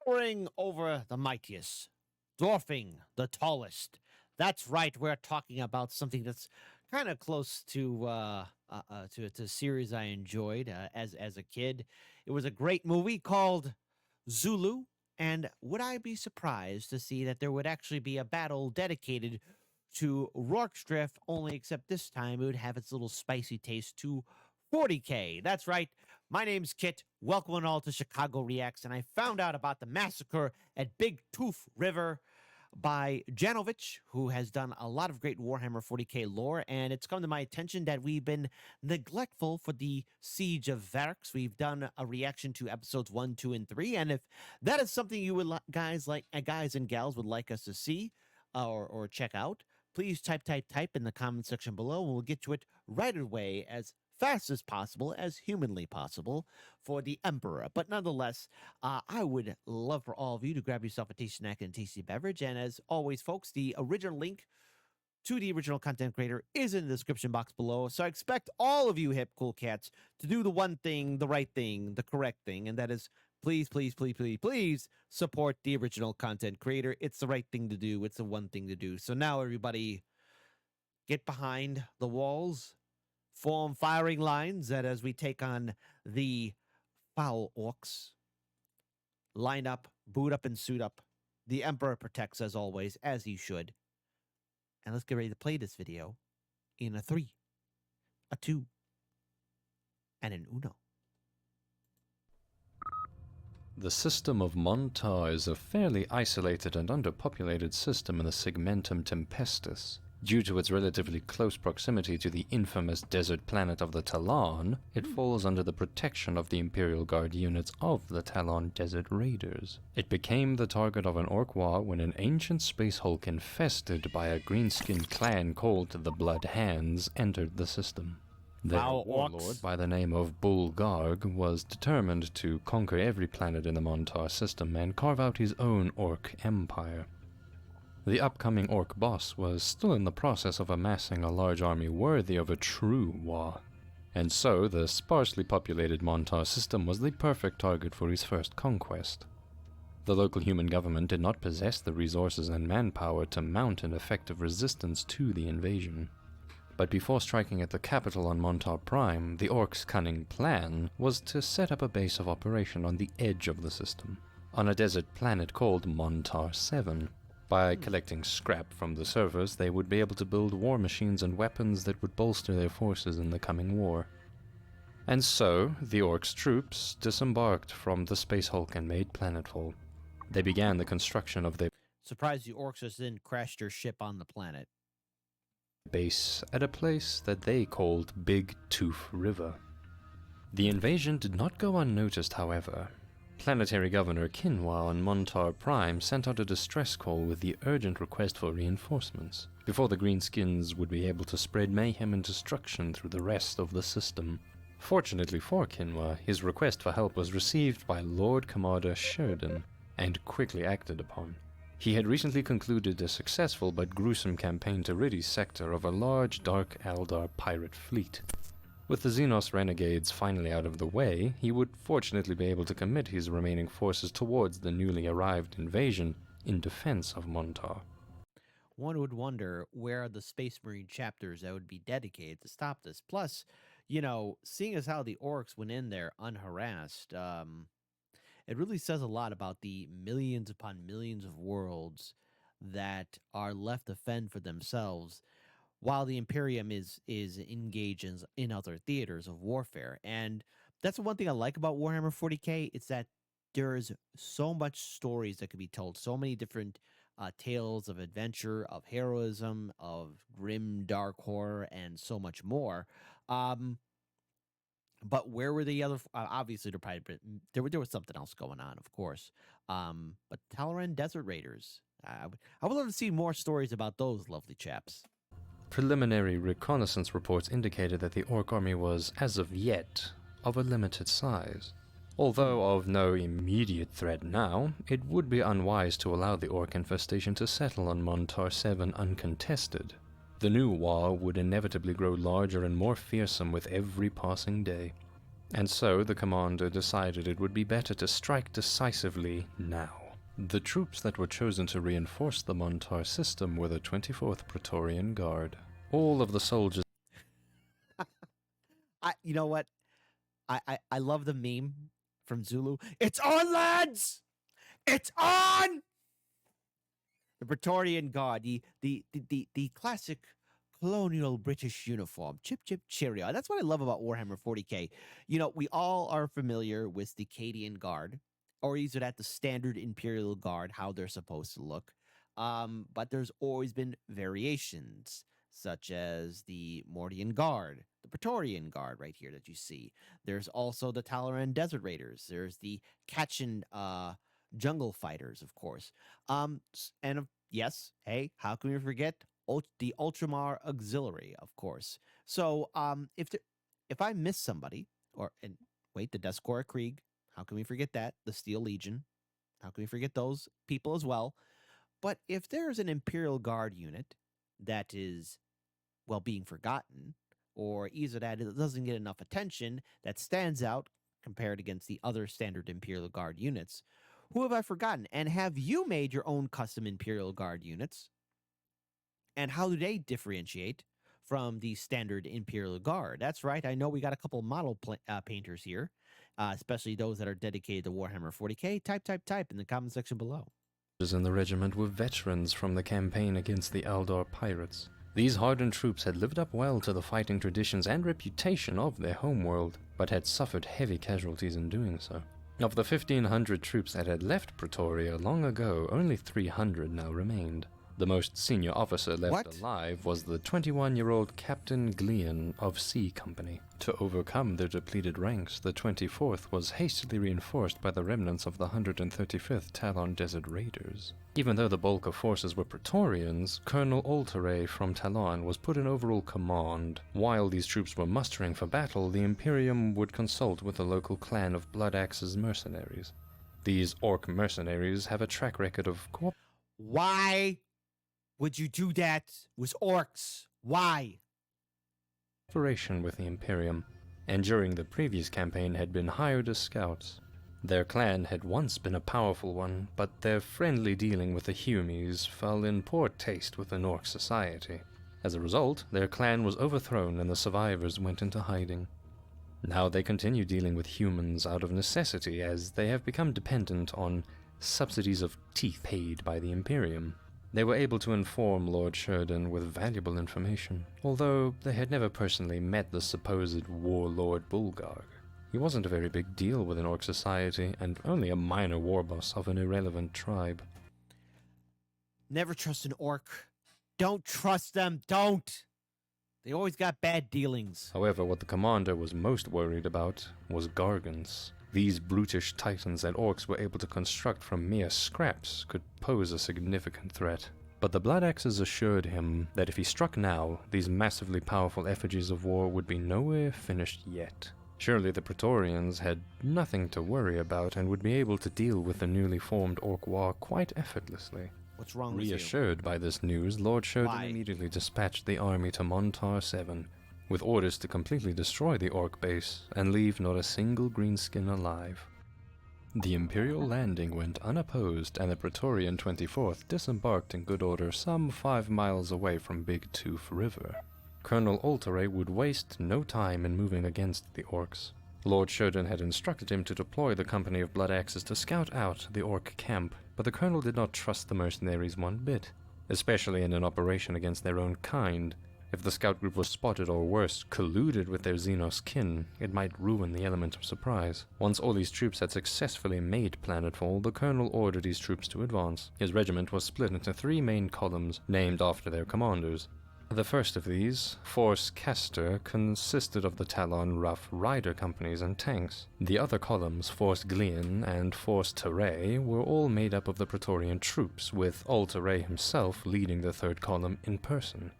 towering over the mightiest, dwarfing the tallest. That's right. We're talking about something that's kind of close to a series I enjoyed as a kid. It was a great movie called Zulu. And would I be surprised to see that there would actually be a battle dedicated to Rourke's Drift, only except this time it would have its little spicy taste to 40K. That's right. My name's Kit. Welcome all to Chicago Reacts, and I found out about the massacre at Big Toof River by Janovich, who has done a lot of great Warhammer 40K lore, and it's come to my attention that we've been neglectful for the Siege of Varix. We've done a reaction to episodes 1, 2, and 3, and if that is something you would guys and gals would like us to see or check out, please type in the comment section below, and we'll get to it right away as fast as possible, as humanly possible, for the Emperor. But nonetheless, I would love for all of you to grab yourself a tasty snack and a tasty beverage. And as always, folks, the original link to the original content creator is in the description box below. So I expect all of you hip cool cats to do the one thing, the right thing, the correct thing, and that is please, please, please, please, please support the original content creator. It's the right thing to do. It's the one thing to do. So now, everybody, get behind the walls, form firing lines, that as we take on the foul orcs, line up, boot up, and suit up. The Emperor protects, as always, as he should. And let's get ready to play this video in a 3, a 2, and an uno. The system of Montar is a fairly isolated and underpopulated system in the Segmentum Tempestus. Due to its relatively close proximity to the infamous desert planet of the Talon, it falls under the protection of the Imperial Guard units of the Talon Desert Raiders. It became the target of an orc war when an ancient space hulk infested by a green-skinned clan called the Blood Hands entered the system. Their warlord, by the name of Bulgarg, was determined to conquer every planet in the Montar system and carve out his own orc empire. The upcoming orc boss was still in the process of amassing a large army worthy of a true war, and so the sparsely populated Montar system was the perfect target for his first conquest. The local human government did not possess the resources and manpower to mount an effective resistance to the invasion. But before striking at the capital on Montar Prime, the orcs' cunning plan was to set up a base of operation on the edge of the system, on a desert planet called Montar 7. By collecting scrap from the servers, they would be able to build war machines and weapons that would bolster their forces in the coming war. And so, the orcs' troops disembarked from the Space Hulk and made planetfall. They began the construction of their Surprised the orcs just didn't crash their ship on the planet. Base at a place that they called Big Toof River. The invasion did not go unnoticed, however. Planetary Governor Kinwa on Montar Prime sent out a distress call with the urgent request for reinforcements, before the Greenskins would be able to spread mayhem and destruction through the rest of the system. Fortunately for Kinwa, his request for help was received by Lord Commander Sheridan, and quickly acted upon. He had recently concluded a successful but gruesome campaign to rid his sector of a large Dark Eldar pirate fleet. With the Xenos renegades finally out of the way, he would fortunately be able to commit his remaining forces towards the newly arrived invasion in defense of Montar. One would wonder where are the Space Marine chapters that would be dedicated to stop this. Plus, you know, seeing as how the orcs went in there unharassed, it really says a lot about the millions upon millions of worlds that are left to fend for themselves, while the Imperium is engaged in other theaters of warfare. And that's the one thing I like about Warhammer 40K. It's that there's so much stories that could be told, so many different tales of adventure, of heroism, of grim, dark horror, and so much more. But where were the other? Obviously, there was something else going on, of course. But Talaran Desert Raiders. I would love to see more stories about those lovely chaps. Preliminary reconnaissance reports indicated that the orc army was, as of yet, of a limited size. Although of no immediate threat now, it would be unwise to allow the orc infestation to settle on Montar 7 uncontested. The new war would inevitably grow larger and more fearsome with every passing day. And so the commander decided it would be better to strike decisively now. The troops that were chosen to reinforce the Montar system were the 24th Praetorian Guard. All of the soldiers... You know what? I love the meme from Zulu. It's on, lads! It's on! The Praetorian Guard, the classic colonial British uniform. Chip, chip, cheerio. That's what I love about Warhammer 40k. You know, we all are familiar with the Cadian Guard, or either at the standard Imperial Guard, how they're supposed to look. But there's always been variations, such as the Mordian Guard, the Praetorian Guard right here that you see. There's also the Talaran Desert Raiders. There's the Kachin Jungle Fighters, of course. Yes, hey, how can we forget the Ultramar Auxiliary, of course. So if I miss somebody, the Deskora Krieg, how can we forget that? The Steel Legion, how can we forget those people as well? But if there's an Imperial Guard unit that is, well, being forgotten, or either that it doesn't get enough attention, that stands out compared against the other standard Imperial Guard units, who have I forgotten? And have you made your own custom Imperial Guard units? And how do they differentiate from the standard Imperial Guard? That's right. I know we got a couple model painters here, especially those that are dedicated to Warhammer 40k. Type in the comment section below. In the regiment were veterans from the campaign against the Eldar pirates. These hardened troops had lived up well to the fighting traditions and reputation of their homeworld, but had suffered heavy casualties in doing so. Of the 1,500 troops that had left Pretoria long ago, only 300 now remained. The most senior officer left alive was the 21-year-old Captain Glean of C Company. To overcome their depleted ranks, the 24th was hastily reinforced by the remnants of the 135th Talon Desert Raiders. Even though the bulk of forces were Praetorians, Colonel Alteray from Talon was put in overall command. While these troops were mustering for battle, the Imperium would consult with the local clan of Blood Axe's mercenaries. These Orc mercenaries have a track record of Why would you do that with orcs? Why? cooperation with the Imperium, and during the previous campaign had been hired as scouts. Their clan had once been a powerful one, but their friendly dealing with the Humies fell in poor taste with the Orc society. As a result, their clan was overthrown and the survivors went into hiding. Now they continue dealing with humans out of necessity, as they have become dependent on subsidies of teeth paid by the Imperium. They were able to inform Lord Sheridan with valuable information, although they had never personally met the supposed warlord Bulgarg. He wasn't a very big deal within Orc society, and only a minor war boss of an irrelevant tribe. Never trust an orc. Don't trust them, don't! They always got bad dealings. However, what the commander was most worried about was Gargants. These brutish titans that orcs were able to construct from mere scraps could pose a significant threat. But the Blood Axes assured him that if he struck now, these massively powerful effigies of war would be nowhere finished yet. Surely the Praetorians had nothing to worry about and would be able to deal with the newly formed Orc war quite effortlessly. What's wrong with you? Reassured by this news, Lord Sheridan immediately dispatched the army to Montar 7, with orders to completely destroy the Orc base and leave not a single greenskin alive. The Imperial landing went unopposed, and the Praetorian 24th disembarked in good order some 5 miles away from Big Toof River. Colonel Alteray would waste no time in moving against the Orcs. Lord Sheridan had instructed him to deploy the company of Blood Axes to scout out the Orc camp, but the colonel did not trust the mercenaries one bit, especially in an operation against their own kind. If the scout group was spotted or worse, colluded with their Xenos kin, it might ruin the element of surprise. Once all these troops had successfully made planetfall, the colonel ordered his troops to advance. His regiment was split into 3 main columns, named after their commanders. The first of these, Force Castor, consisted of the Talon Rough Rider companies and tanks. The other columns, Force Glean and Force Teray, were all made up of the Praetorian troops, with Alteray himself leading the third column in person.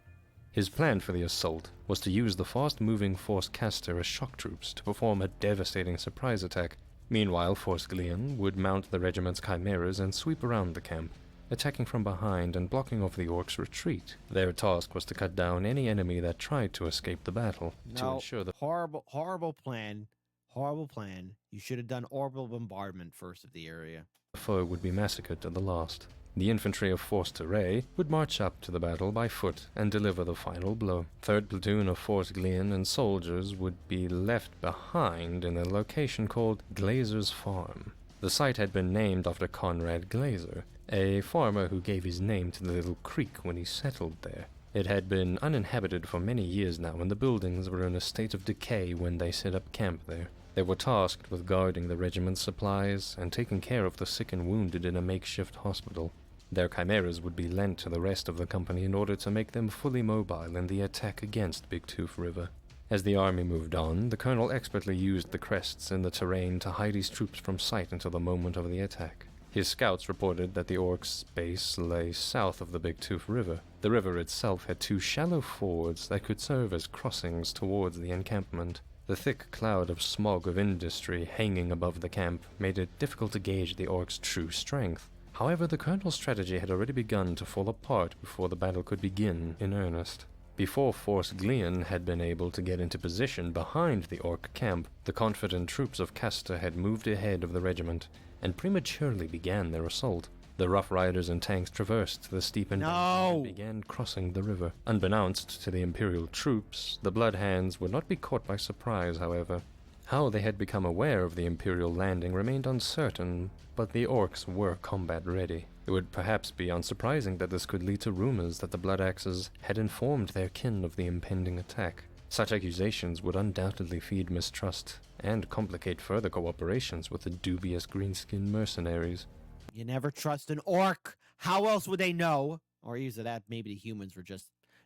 His plan for the assault was to use the fast-moving Force Castor as shock troops to perform a devastating surprise attack. Meanwhile, Force Glean would mount the regiment's chimeras and sweep around the camp, attacking from behind and blocking off the Orcs' retreat. Their task was to cut down any enemy that tried to escape the battle. No, horrible plan. Horrible plan. You should have done orbital bombardment first of the area. The foe would be massacred to the last. The infantry of Force Terray would march up to the battle by foot and deliver the final blow. 3rd Platoon of Force Glean and soldiers would be left behind in a location called Glazer's Farm. The site had been named after Conrad Glazer, a farmer who gave his name to the little creek when he settled there. It had been uninhabited for many years now, and the buildings were in a state of decay when they set up camp there. They were tasked with guarding the regiment's supplies and taking care of the sick and wounded in a makeshift hospital. Their chimeras would be lent to the rest of the company in order to make them fully mobile in the attack against Big Toof River. As the army moved on, the colonel expertly used the crests in the terrain to hide his troops from sight until the moment of the attack. His scouts reported that the Orcs' base lay south of the Big Toof River. The river itself had 2 shallow fords that could serve as crossings towards the encampment. The thick cloud of smog of industry hanging above the camp made it difficult to gauge the Orcs' true strength. However, the colonel's strategy had already begun to fall apart before the battle could begin in earnest. Before Force Glean had been able to get into position behind the Orc camp, the confident troops of Castor had moved ahead of the regiment and prematurely began their assault. The Rough Riders and tanks traversed the steep embankment and began crossing the river. Unbeknownst to the Imperial troops, the Bloodhands would not be caught by surprise, however. How they had become aware of the Imperial landing remained uncertain, but the Orcs were combat ready. It would perhaps be unsurprising that this could lead to rumors that the Blood Axes had informed their kin of the impending attack. Such accusations would undoubtedly feed mistrust and complicate further cooperations with the dubious greenskin mercenaries. You never trust an orc. How else would they know? Or either that, maybe the humans were just...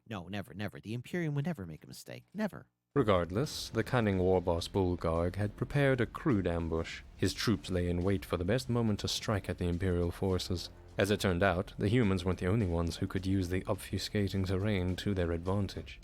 No, never. The Imperium would never make a mistake. Never. Regardless, the cunning war boss Bulgarg had prepared a crude ambush. His troops lay in wait for the best moment to strike at the Imperial forces. As it turned out, the humans weren't the only ones who could use the obfuscating terrain to their advantage.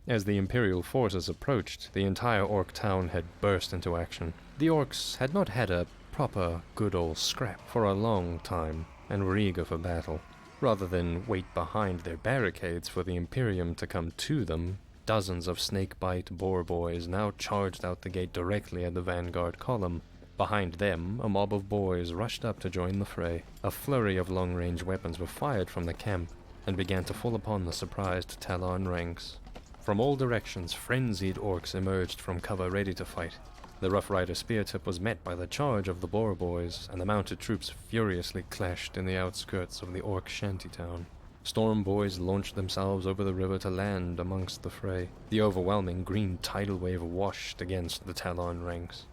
As the Imperial forces approached, the entire Orc town had burst into action. The Orcs had not had a proper good old scrap for a long time, and were eager for battle. Rather than wait behind their barricades for the Imperium to come to them, dozens of snakebite boar boys now charged out the gate directly at the vanguard column. Behind them, a mob of boys rushed up to join the fray. A flurry of long-range weapons were fired from the camp, and began to fall upon the surprised Talon ranks. From all directions, frenzied Orcs emerged from cover ready to fight. The Rough Rider spear tip was met by the charge of the boar boys, and the mounted troops furiously clashed in the outskirts of the Orc shantytown. Storm boys launched themselves over the river to land amongst the fray. The overwhelming green tidal wave washed against the Talon ranks.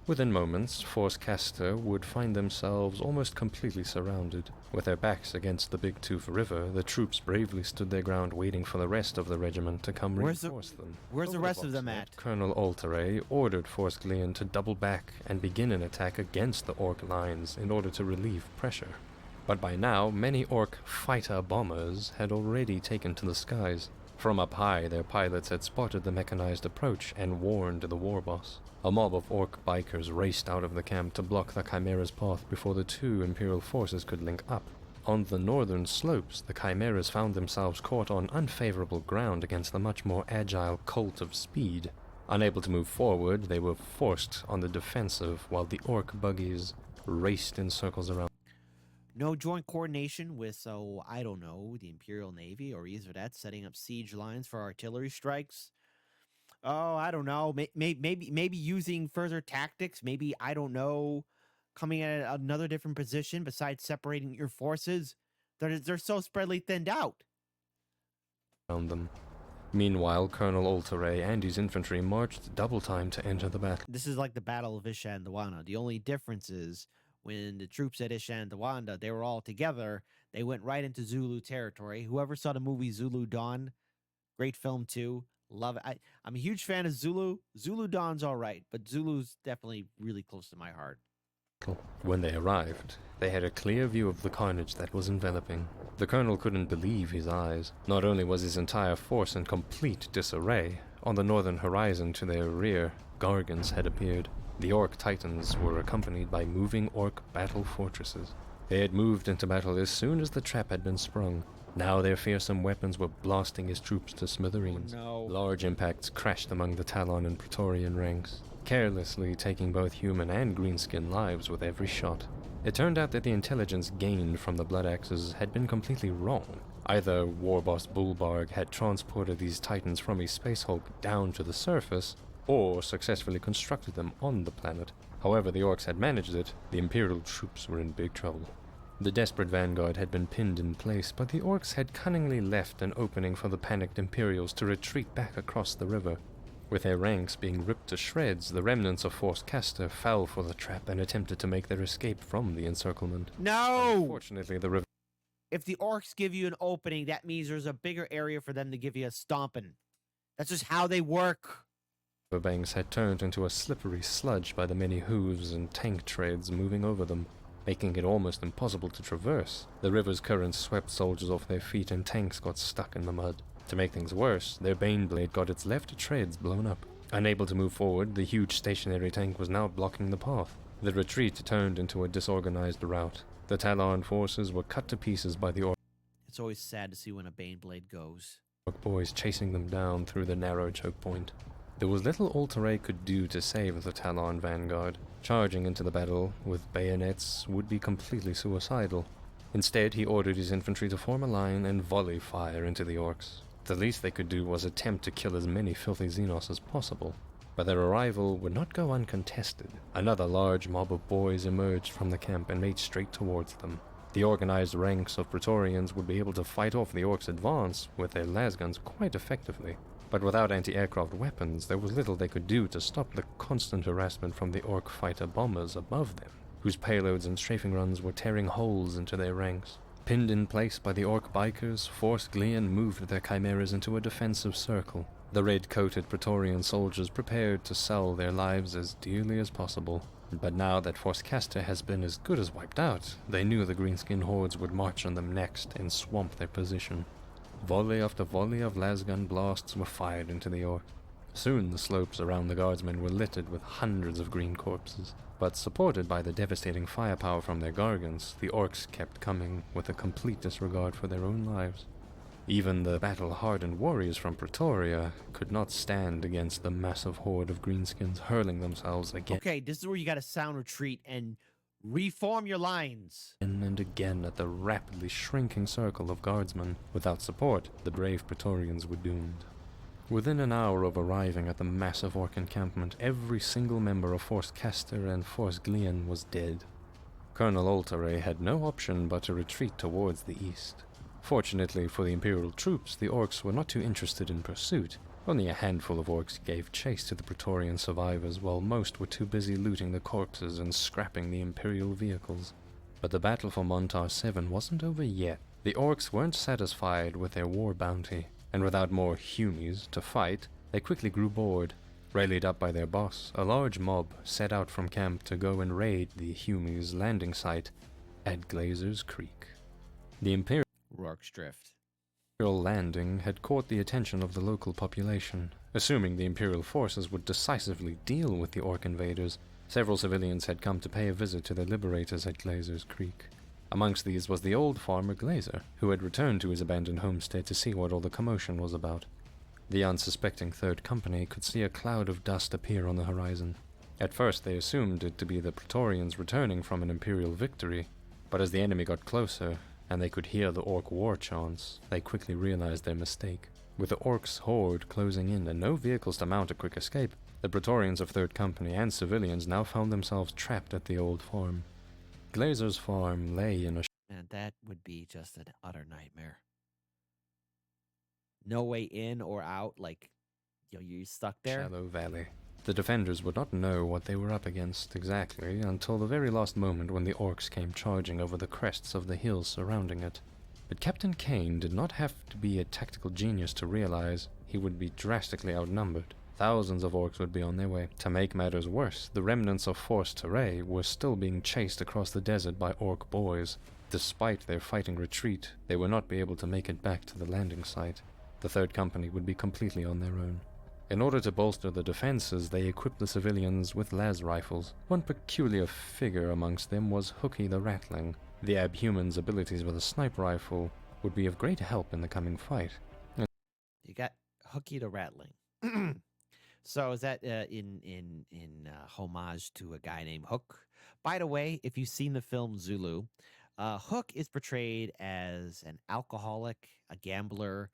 Within moments, Force Castor would find themselves almost completely surrounded. With their backs against the Big Tooth River, the troops bravely stood their ground waiting for the rest of the regiment to come reinforce them. Where's the rest of them at? Colonel Alteray ordered Force Glean to double back and begin an attack against the Orc lines in order to relieve pressure. But by now, many Orc fighter bombers had already taken to the skies. From up high, their pilots had spotted the mechanized approach and warned the war boss. A mob of Orc bikers raced out of the camp to block the Chimera's path before the 2 Imperial forces could link up. On the northern slopes, the Chimeras found themselves caught on unfavorable ground against the much more agile Cult of Speed. Unable to move forward, they were forced on the defensive while the Orc buggies raced in circles around. No joint coordination with, I don't know, the Imperial Navy or either that setting up siege lines for artillery strikes. Oh, I don't know. Maybe using further tactics. Maybe, I don't know, coming at another different position besides separating your forces. They're so spreadly thinned out. Around them. Meanwhile, Colonel Alteray and his infantry marched double time to enter the battle. This is like the Battle of Ishandawana. The only difference is when the troops at Ishandawana, they were all together, they went right into Zulu territory. Whoever saw the movie Zulu Dawn, great film too. Love it. I'm a huge fan of Zulu. Zulu Dawn's all right, but Zulu's definitely really close to my heart. When they arrived, they had a clear view of the carnage that was enveloping. The colonel couldn't believe his eyes. Not only was his entire force in complete disarray, on the northern horizon to their rear, Gargans had appeared. The Orc Titans were accompanied by moving Orc battle fortresses. They had moved into battle as soon as the trap had been sprung. Now their fearsome weapons were blasting his troops to smithereens. Oh, no. Large impacts crashed among the Talon and Praetorian ranks. carelessly taking both human and greenskin lives with every shot. It turned out that the intelligence gained from the Blood Axes had been completely wrong. Either Warboss Bulbarg had transported these titans from a space hulk down to the surface, or successfully constructed them on the planet. However the orcs had managed it, the Imperial troops were in big trouble. The desperate vanguard had been pinned in place, but the orcs had cunningly left an opening for the panicked Imperials to retreat back across the river. With their ranks being ripped to shreds, the remnants of Force Caster fell for the trap and attempted to make their escape from the encirclement. No! Unfortunately, the river... If the orcs give you an opening, that means there's a bigger area for them to give you a stomping. That's just how they work. Banks had turned into a slippery sludge by the many hooves and tank treads moving over them, making it almost impossible to traverse. The river's currents swept soldiers off their feet and tanks got stuck in the mud. To make things worse, their Baneblade got its left treads blown up. Unable to move forward, the huge stationary tank was now blocking the path. The retreat turned into a disorganized rout. The Talon forces were cut to pieces by the orc It's always sad to see when a Baneblade goes. boys chasing them down through the narrow choke point. There was little Altaray could do to save the Talon vanguard. Charging into the battle with bayonets would be completely suicidal. Instead, he ordered his infantry to form a line and volley fire into the orcs. The least they could do was attempt to kill as many filthy Xenos as possible. But their arrival would not go uncontested. Another large mob of boys emerged from the camp and made straight towards them. The organized ranks of Praetorians would be able to fight off the orcs' advance with their lasguns quite effectively. But without anti-aircraft weapons, there was little they could do to stop the constant harassment from the orc fighter bombers above them, whose payloads and strafing runs were tearing holes into their ranks. Pinned in place by the orc bikers, Force Glean moved their chimeras into a defensive circle. The red-coated Praetorian soldiers prepared to sell their lives as dearly as possible. But now that Force Caster has been as good as wiped out, they knew the greenskin hordes would march on them next and swamp their position. Volley after volley of lasgun blasts were fired into the orcs. Soon the slopes around the guardsmen were littered with hundreds of green corpses. But supported by the devastating firepower from their gargants, the orcs kept coming with a complete disregard for their own lives. Even the battle-hardened warriors from Pretoria could not stand against the massive horde of greenskins hurling themselves again. Okay, this is where you gotta sound retreat and reform your lines. And again at the rapidly shrinking circle of guardsmen. Without support, the brave Praetorians were doomed. Within an hour of arriving at the massive orc encampment, every single member of Force Caster and Force Glean was dead. Colonel Altaray had no option but to retreat towards the east. Fortunately for the Imperial troops, the orcs were not too interested in pursuit. Only a handful of orcs gave chase to the Praetorian survivors, while most were too busy looting the corpses and scrapping the Imperial vehicles. But the battle for Montar 7 wasn't over yet. The orcs weren't satisfied with their war bounty, and without more Humies to fight, they quickly grew bored. Rallied up by their boss, a large mob set out from camp to go and raid the Humies' landing site at Glazer's Creek. The Imperial Rourke's Drift. landing had caught the attention of the local population. Assuming the Imperial forces would decisively deal with the orc invaders, several civilians had come to pay a visit to the liberators at Glazer's Creek. Amongst these was the old farmer Glazer, who had returned to his abandoned homestead to see what all the commotion was about. The unsuspecting Third Company could see a cloud of dust appear on the horizon. At first they assumed it to be the Praetorians returning from an Imperial victory, but as the enemy got closer, and they could hear the orc war chants, they quickly realized their mistake. With the orcs' horde closing in and no vehicles to mount a quick escape, the Praetorians of Third Company and civilians now found themselves trapped at the old farm. Glazer's farm lay in a Man, that would be just an utter nightmare. No way in or out, like, you're stuck there. shallow valley. The defenders would not know what they were up against exactly until the very last moment when the orcs came charging over the crests of the hills surrounding it. But Captain Kane did not have to be a tactical genius to realize he would be drastically outnumbered. Thousands of orcs would be on their way. To make matters worse, the remnants of Force Teray were still being chased across the desert by orc boys. Despite their fighting retreat, they would not be able to make it back to the landing site. The Third Company would be completely on their own. In order to bolster the defenses, they equipped the civilians with las rifles. One peculiar figure amongst them was Hooky the Rattling. The Abhuman's abilities with a sniper rifle would be of great help in the coming fight. You got Hooky the Rattling. So is that in homage to a guy named Hook? By the way, if you've seen the film Zulu, Hook is portrayed as an alcoholic, a gambler,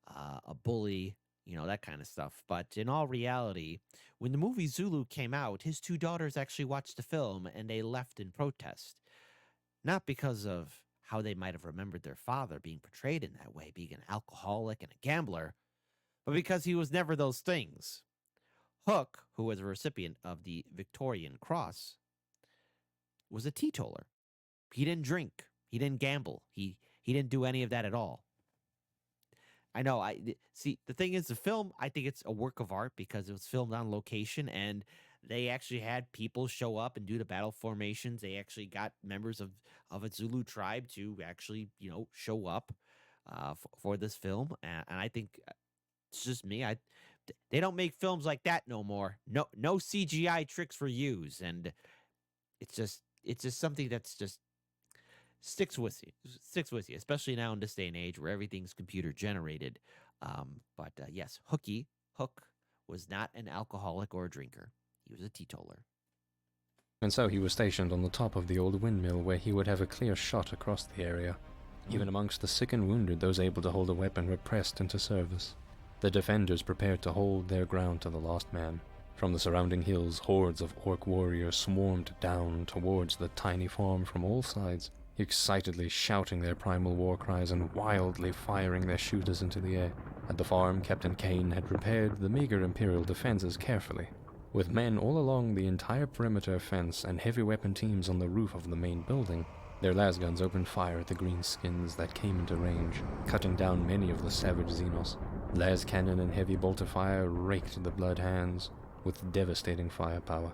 a bully, that kind of stuff. But in all reality, when the movie Zulu came out, his two daughters actually watched the film and they left in protest. Not because of how they might have remembered their father being portrayed in that way, being an alcoholic and a gambler, but because he was never those things. Hook, who was a recipient of the Victorian Cross, was a teetotaler. He didn't drink. He didn't gamble. He didn't do any of that at all. I know. See. The thing is, the film. I think it's a work of art because it was filmed on location, and they actually had people show up and do the battle formations. They actually got members of a Zulu tribe to actually, show up for this film. And I think it's just me. They don't make films like that no more. No CGI tricks were used, and it's just something that's just sticks with you, especially now in this day and age where everything's computer generated. But yes, Hook was not an alcoholic or a drinker. He was a teetotaler. And so he was stationed on the top of the old windmill where he would have a clear shot across the area. Even amongst the sick and wounded, those able to hold a weapon were pressed into service. The defenders prepared to hold their ground to the last man. From the surrounding hills, hordes of orc warriors swarmed down towards the tiny farm from all sides, excitedly shouting their primal war cries and wildly firing their shooters into the air. At the farm, Captain Kane had prepared the meager Imperial defenses carefully, with men all along the entire perimeter fence and heavy weapon teams on the roof of the main building. Their lasguns opened fire at the greenskins that came into range, cutting down many of the savage Xenos. Las cannon and heavy bolter fire raked the blood hands with devastating firepower.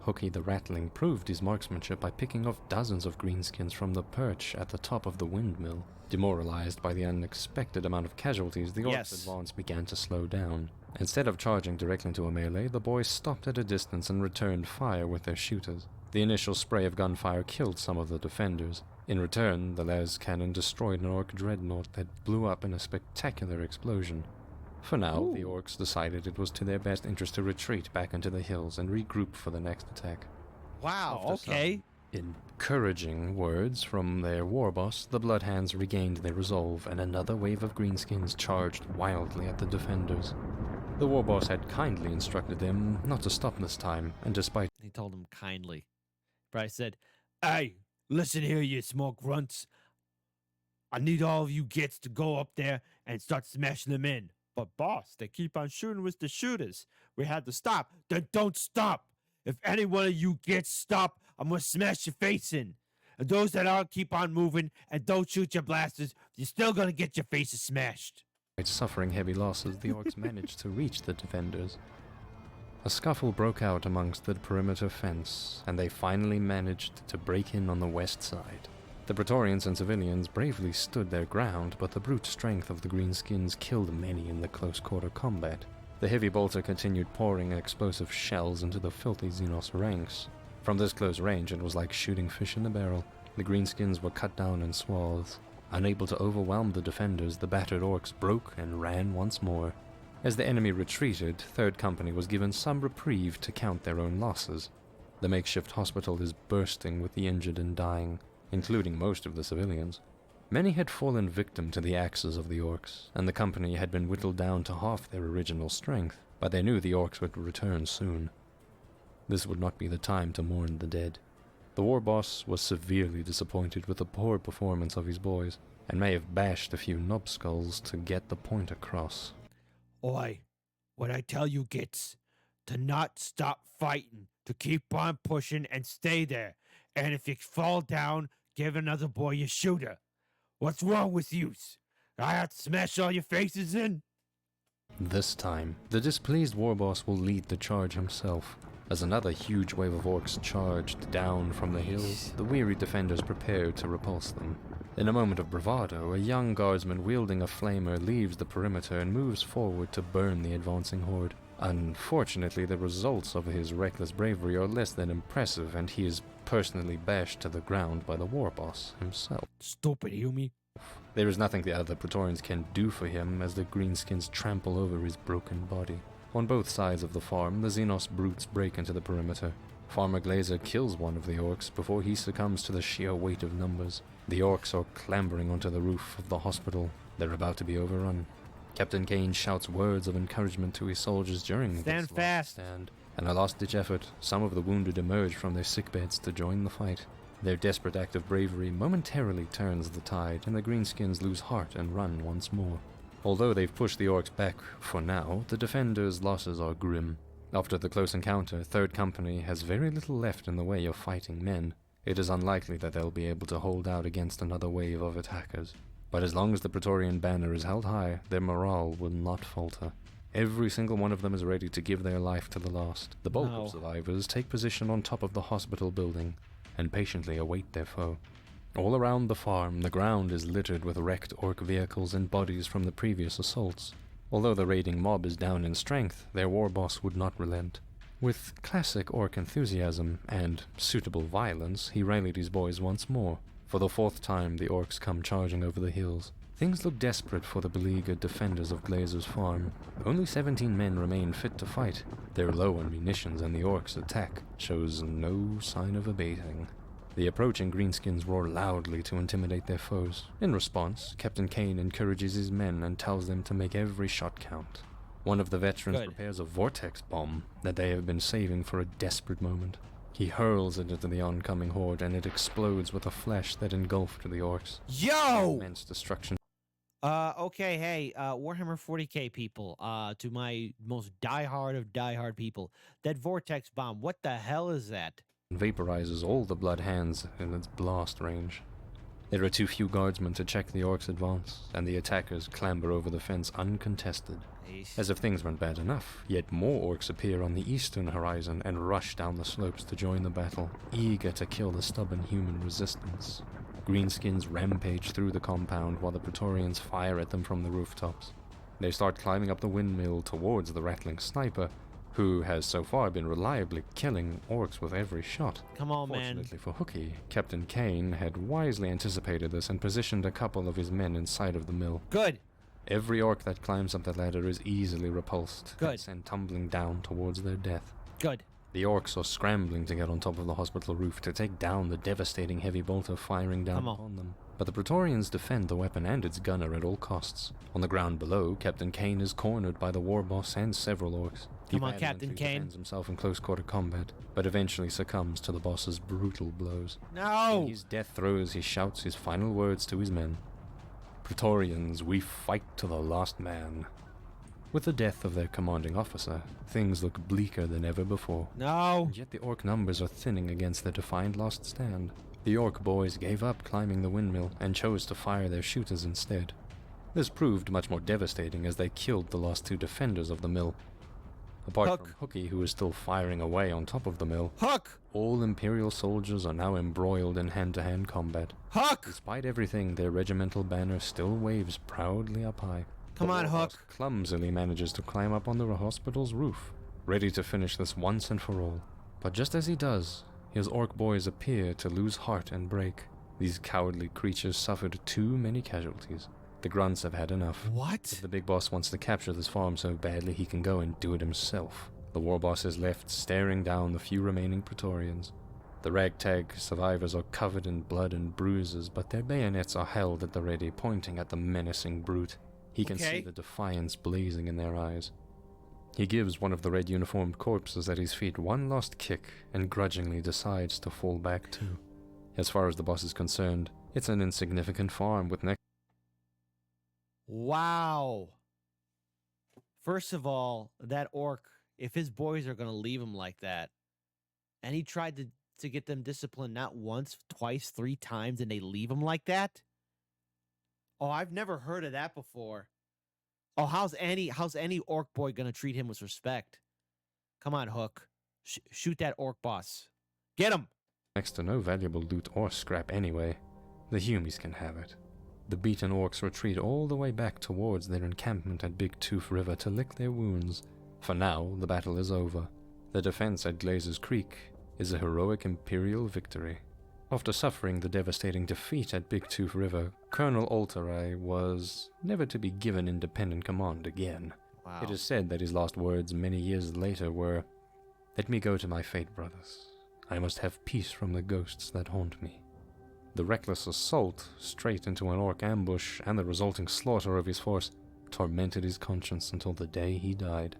Hooky the Rattling proved his marksmanship by picking off dozens of greenskins from the perch at the top of the windmill. Demoralized by the unexpected amount of casualties, the orcs' advance began to slow down. Instead of charging directly into a melee, the boys stopped at a distance and returned fire with their shooters. The initial spray of gunfire killed some of the defenders. In return, the las cannon destroyed an orc dreadnought that blew up in a spectacular explosion. For now, the orcs decided it was to their best interest to retreat back into the hills and regroup for the next attack. Wow, After okay. some encouraging words from their war boss, the Bloodhands regained their resolve, and another wave of greenskins charged wildly at the defenders. The war boss had kindly instructed them not to stop this time, and despite He told them kindly. But I said, "Hey, listen here, you small grunts. I need all of you gits to go up there and start smashing them in. But boss, they keep on shooting with the shooters. We had to stop. Then don't stop. If any one of you gets stop, I'm going to smash your face in. And those that aren't, keep on moving and don't shoot your blasters. You're still going to get your faces smashed." suffering heavy losses, the orcs managed to reach the defenders. A scuffle broke out amongst the perimeter fence, and they finally managed to break in on the west side. The Praetorians and civilians bravely stood their ground, but the brute strength of the greenskins killed many in the close-quarter combat. The heavy bolter continued pouring explosive shells into the filthy Xenos ranks. From this close range, it was like shooting fish in a barrel. The greenskins were cut down in swaths. Unable to overwhelm the defenders, the battered orcs broke and ran once more. As the enemy retreated, 3rd Company was given some reprieve to count their own losses. The makeshift hospital is bursting with the injured and dying, including most of the civilians. Many had fallen victim to the axes of the orcs, and the company had been whittled down to half their original strength, but they knew the orcs would return soon. This would not be the time to mourn the dead. The war boss was severely disappointed with the poor performance of his boys, and may have bashed a few knobskulls to get the point across. Oi, what I tell you gits, to not stop fighting, to keep on pushing and stay there. And if you fall down, give another boy your shooter. What's wrong with yous? I have to smash all your faces in? This time, the displeased war boss will lead the charge himself. As another huge wave of orcs charged down from the hills, the weary defenders prepared to repulse them. In a moment of bravado, a young guardsman wielding a flamer leaves the perimeter and moves forward to burn the advancing horde. Unfortunately, the results of his reckless bravery are less than impressive, and he is personally bashed to the ground by the war boss himself. Stupid Yumi. There is nothing the other Praetorians can do for him as the greenskins trample over his broken body. On both sides of the farm, the Xenos brutes break into the perimeter. Farmer Glazer kills one of the orcs before he succumbs to the sheer weight of numbers. The orcs are clambering onto the roof of the hospital. They're about to be overrun. Captain Kane shouts words of encouragement to his soldiers during Stand this fast. stand. In a last-ditch effort, some of the wounded emerge from their sickbeds to join the fight. Their desperate act of bravery momentarily turns the tide, and the Greenskins lose heart and run once more. Although they've pushed the orcs back for now, the defenders' losses are grim. After the close encounter, 3rd Company has very little left in the way of fighting men. It is unlikely that they'll be able to hold out against another wave of attackers. But as long as the Praetorian banner is held high, their morale will not falter. Every single one of them is ready to give their life to the last. The bulk of survivors take position on top of the hospital building and patiently await their foe. All around the farm, the ground is littered with wrecked orc vehicles and bodies from the previous assaults. Although the raiding mob is down in strength, their war boss would not relent. With classic orc enthusiasm and suitable violence, he rallied his boys once more. For the 4th time, the orcs come charging over the hills. Things look desperate for the beleaguered defenders of Glazer's farm. Only 17 men remain fit to fight. They're low on munitions, and the orcs' attack shows no sign of abating. The approaching Greenskins roar loudly to intimidate their foes. In response, Captain Kane encourages his men and tells them to make every shot count. One of the veterans prepares a vortex bomb that they have been saving for a desperate moment. He hurls it into the oncoming horde, and it explodes with a flash that engulfed the orcs. Yo! Immense destruction. Okay, hey, Warhammer 40k people, to my most diehard of diehard people, that vortex bomb, what the hell is that? Vaporizes all the blood hands in its blast range. There are too few guardsmen to check the orcs' advance, and the attackers clamber over the fence uncontested. As if things weren't bad enough, yet more orcs appear on the eastern horizon and rush down the slopes to join the battle, eager to kill the stubborn human resistance. Greenskins rampage through the compound while the Praetorians fire at them from the rooftops. They start climbing up the windmill towards the rattling sniper, who has so far been reliably killing orcs with every shot. Come on, man. Fortunately for Hookie, Captain Kane had wisely anticipated this and positioned a couple of his men inside of the mill. Good. Every orc that climbs up the ladder is easily repulsed Good. and sent tumbling down towards their death. Good. The orcs are scrambling to get on top of the hospital roof to take down the devastating heavy bolter firing down upon them. But the Praetorians defend the weapon and its gunner at all costs. On the ground below, Captain Kane is cornered by the war boss and several orcs. Come on, Captain Kane. He defends himself in close-quarter combat, but eventually succumbs to the boss's brutal blows. No! In his death throes, he shouts his final words to his men. Praetorians, we fight to the last man. With the death of their commanding officer, things look bleaker than ever before. No! And yet the orc numbers are thinning against their defiant last stand. The orc boys gave up climbing the windmill and chose to fire their shooters instead. This proved much more devastating as they killed the last 2 defenders of the mill. Apart from Hookie, who is still firing away on top of the mill, Hook! all Imperial soldiers are now embroiled in hand-to-hand combat. Hook! Despite everything, their regimental banner still waves proudly up high. Come on, Hook. Clumsily manages to climb up on the hospital's roof, ready to finish this once and for all. But just as he does, his orc boys appear to lose heart and break. These cowardly creatures suffered too many casualties. The grunts have had enough. What? But the big boss wants to capture this farm so badly he can go and do it himself. The war boss is left staring down the few remaining Praetorians. The ragtag survivors are covered in blood and bruises, but their bayonets are held at the ready, pointing at the menacing brute. He can see the defiance blazing in their eyes. He gives one of the red uniformed corpses at his feet one last kick and grudgingly decides to fall back too. As far as the boss is concerned, it's an insignificant farm with next. Wow. First of all, that orc, if his boys are going to leave him like that, and he tried to get them disciplined not once, twice, 3 times, and they leave him like that? Oh, I've never heard of that before. Oh, how's any orc boy going to treat him with respect? Come on, Hook. Shoot that orc boss. Get him! Next to no valuable loot or scrap anyway. The Humies can have it. The beaten orcs retreat all the way back towards their encampment at Big Toof River to lick their wounds. For now, the battle is over. The defense at Glazer's Creek is a heroic Imperial victory. After suffering the devastating defeat at Big Toof River, Colonel Alterai was never to be given independent command again. It Wow. is said that his last words many years later were, "Let me go to my fate, brothers. I must have peace from the ghosts that haunt me." The reckless assault straight into an orc ambush and the resulting slaughter of his force tormented his conscience until the day he died.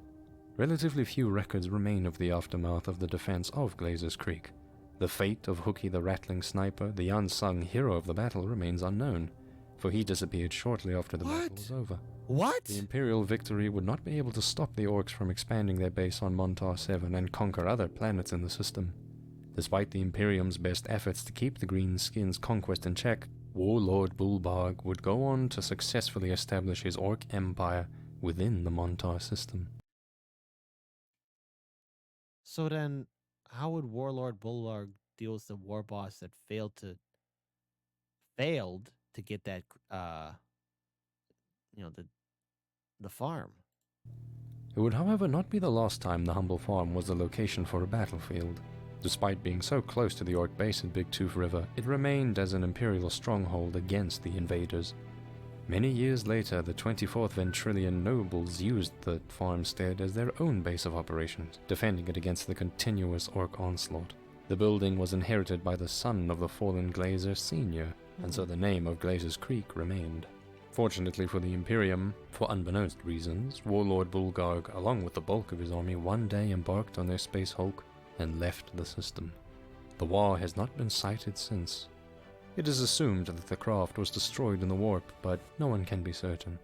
Relatively few records remain of the aftermath of the defense of Glazer's Creek. The fate of Hookie the Rattling Sniper, the unsung hero of the battle, remains unknown, for he disappeared shortly after the battle was over. What? The Imperial victory would not be able to stop the Orcs from expanding their base on Montar 7 and conquer other planets in the system. Despite the Imperium's best efforts to keep the Greenskins' conquest in check, Warlord Bulbarg would go on to successfully establish his Orc empire within the Montar system. So then, how would Warlord Bulwark deal with the war boss that failed to get that you know, the farm? It would, however, not be the last time the humble farm was the location for a battlefield. Despite being so close to the Orc base in Big Toof River, it remained as an Imperial stronghold against the invaders. Many years later, the 24th Ventrilian nobles used the farmstead as their own base of operations, defending it against the continuous Orc onslaught. The building was inherited by the son of the fallen Glazer Sr., and so the name of Glazer's Creek remained. Fortunately for the Imperium, for unbeknownst reasons, Warlord Bulgarg, along with the bulk of his army, one day embarked on their Space Hulk and left the system. The war has not been sighted since. It is assumed that the craft was destroyed in the warp, but no one can be certain.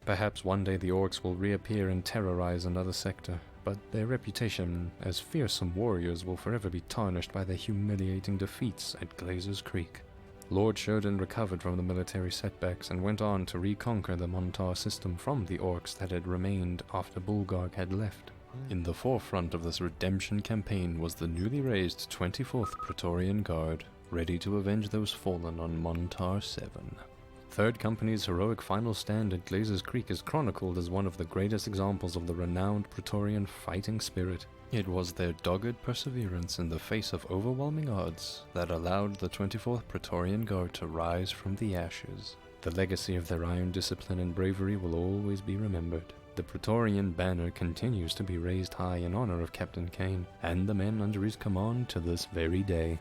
Perhaps one day the Orcs will reappear and terrorize another sector, but their reputation as fearsome warriors will forever be tarnished by their humiliating defeats at Glazer's Creek. Lord Sheridan recovered from the military setbacks and went on to reconquer the Montar system from the Orcs that had remained after Bulgarg had left. In the forefront of this redemption campaign was the newly raised 24th Praetorian Guard, ready to avenge those fallen on Montar 7. Third Company's heroic final stand at Glazer's Creek is chronicled as one of the greatest examples of the renowned Praetorian fighting spirit. It was their dogged perseverance in the face of overwhelming odds that allowed the 24th Praetorian Guard to rise from the ashes. The legacy of their iron discipline and bravery will always be remembered. The Praetorian banner continues to be raised high in honor of Captain Kane and the men under his command to this very day.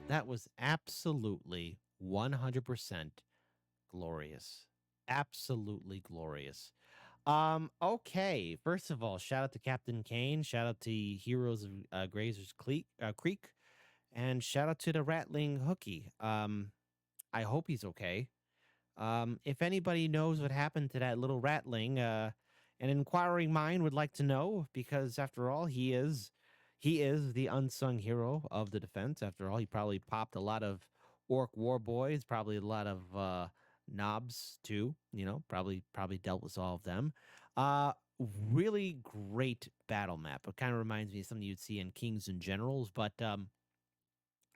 That was absolutely 100% glorious. Absolutely glorious. Okay. First of all, shout out to Captain Kane. Shout out to Heroes of Creek. And shout out to the Rattling Hookie. I hope he's okay. If anybody knows what happened to that little Rattling, an inquiring mind would like to know, because after all, he is the unsung hero of the defense. After all, he probably popped a lot of orc war boys, probably a lot of knobs too. You know, probably dealt with all of them. Uh, really great battle map. It kind of reminds me of something you'd see in Kings and Generals, but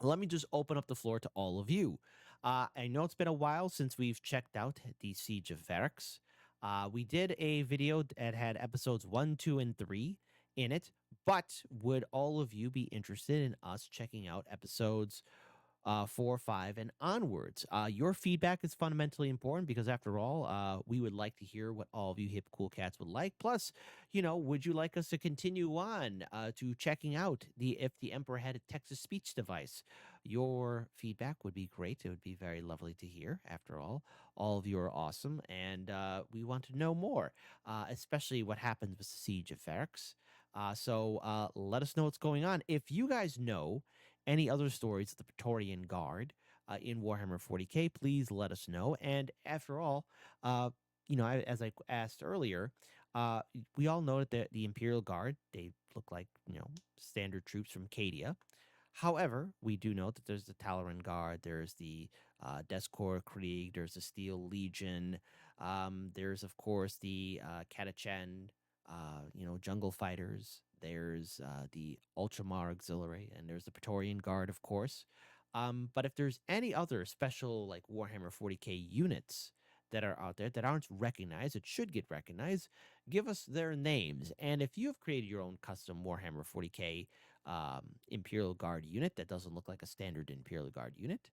let me just open up the floor to all of you. I know it's been a while since we've checked out the Siege of Ferrex. We did a video that had episodes 1, 2, and 3 in it, but would all of you be interested in us checking out episodes 4, 5, and onwards? Your feedback is fundamentally important because, after all, we would like to hear what all of you hip cool cats would like. Plus, you know, would you like us to continue on to checking out if the Emperor had a text-to-speech device? Your feedback would be great. It would be very lovely to hear. After all of you are awesome, and we want to know more, especially what happens with the Siege of Ferrex. So let us know what's going on. If you guys know any other stories of the Praetorian Guard in Warhammer 40K, please let us know. And after all, as I asked earlier, we all know that the Imperial Guard, they look like, standard troops from Cadia. However, we do know that there's the Talaran Guard, there's the Deskor Krieg, there's the Steel Legion, there's, of course, the Katachan, jungle fighters. There's the Ultramar Auxiliary, and there's the Praetorian Guard, of course. But if there's any other special, like, Warhammer 40K units that are out there that aren't recognized, that should get recognized, give us their names. And if you have created your own custom Warhammer 40K Imperial Guard unit that doesn't look like a standard Imperial Guard unit,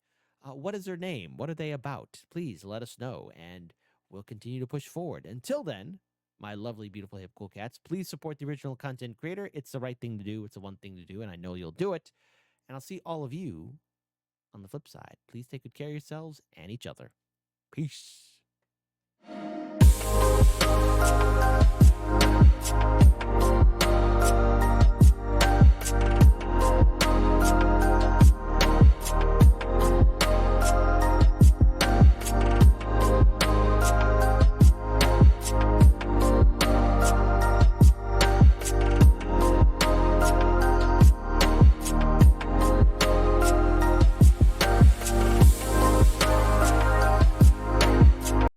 What is their name? What are they about? Please let us know, and we'll continue to push forward. Until then, my lovely, beautiful, hip, cool cats, please support the original content creator. It's the right thing to do. It's the one thing to do, and I know you'll do it. And I'll see all of you on the flip side. Please take good care of yourselves and each other. Peace.